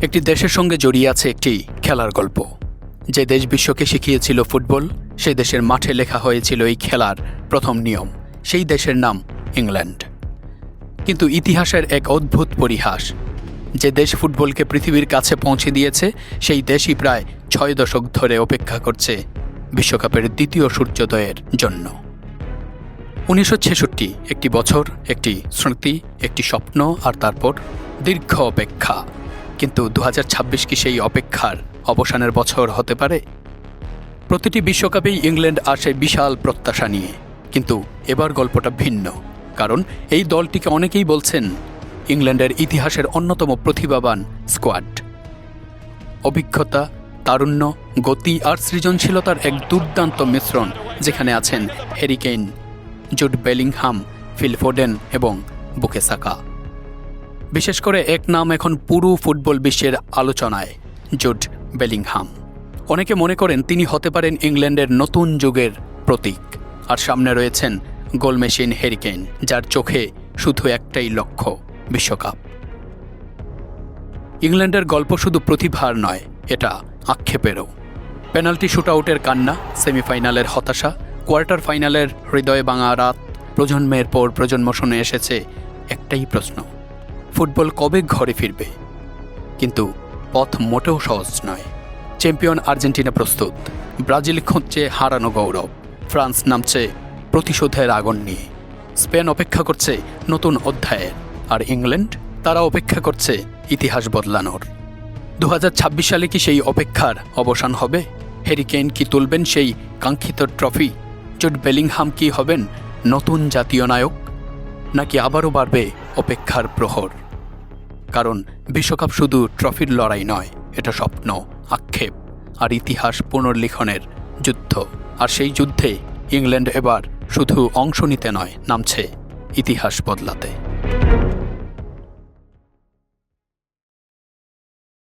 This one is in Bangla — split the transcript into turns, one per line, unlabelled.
একটি দেশের সঙ্গে জড়িয়ে আছে একটি খেলার গল্প। যে দেশ বিশ্বকে শিখিয়েছিল ফুটবল, সেই দেশের মাঠে লেখা হয়েছিল এই খেলার প্রথম নিয়ম। সেই দেশের নাম ইংল্যান্ড। কিন্তু ইতিহাসের এক অদ্ভুত পরিহাস, যে দেশ ফুটবলকে পৃথিবীর কাছে পৌঁছে দিয়েছে, সেই দেশই প্রায় 6 দশক ধরে অপেক্ষা করছে বিশ্বকাপের দ্বিতীয় সূর্যোদয়ের জন্য। 1966, একটি বছর, একটি স্মৃতি, একটি স্বপ্ন, আর তারপর দীর্ঘ অপেক্ষা। কিন্তু 2026 কি সেই অপেক্ষার অবসানের বছর হতে পারে? প্রতিটি বিশ্বকাপেই ইংল্যান্ড আসে বিশাল প্রত্যাশা নিয়ে, কিন্তু এবার গল্পটা ভিন্ন। কারণ এই দলটিকে অনেকেই বলছেন ইংল্যান্ডের ইতিহাসের অন্যতম প্রতিভাবান স্কোয়াড। অভিজ্ঞতা, তারুণ্য, গতি আর সৃজনশীলতার এক দুর্দান্ত মিশ্রণ, যেখানে আছেন Harry Kane, Jude Bellingham, Phil Foden এবং বুকায়ো সাকা। বিশেষ করে এক নাম এখন পুরো ফুটবল বিশ্বের আলোচনায়, জুড বেলিংহাম। অনেকে মনে করেন তিনি হতে পারেন ইংল্যান্ডের নতুন যুগের প্রতীক। আর সামনে রয়েছেন গোল মেশিন হ্যারি কেইন, যার চোখে শুধু একটাই লক্ষ্য, বিশ্বকাপ। ইংল্যান্ডের গল্প শুধু প্রতিভার নয়, এটা আক্ষেপেরও। পেনাল্টি শুটআউটের কান্না, সেমিফাইনালের হতাশা, কোয়ার্টার ফাইনালের হৃদয়ে ভাঙা রাত, প্রজন্মের পর প্রজন্ম শুনে এসেছে একটাই প্রশ্ন: ফুটবল কবে ঘরে ফিরবে? কিন্তু পথ মোটেও সহজ নয়। চ্যাম্পিয়ন আর্জেন্টিনা প্রস্তুত, ব্রাজিল খুঁজছে হারানো গৌরব, ফ্রান্স নামছে প্রতিশোধের আগুন নিয়ে, স্পেন অপেক্ষা করছে নতুন অধ্যায়ের, আর ইংল্যান্ড, তারা অপেক্ষা করছে ইতিহাস বদলানোর। 2026 সালে কি সেই অপেক্ষার অবসান হবে? হ্যারি কেইন কি তুলবেন সেই কাঙ্ক্ষিত ট্রফি? জুড বেলিংহাম কি হবেন নতুন জাতীয় নায়ক? নাকি আবারও বাড়বে অপেক্ষার প্রহর? কারণ বিশ্বকাপ শুধু ট্রফির লড়াই নয়, এটা স্বপ্ন, আক্ষেপ আর ইতিহাস পুনর্লিখনের যুদ্ধ। আর সেই যুদ্ধে ইংল্যান্ড এবার শুধু অংশ নিতে নয়, নামছে ইতিহাস বদলাতে।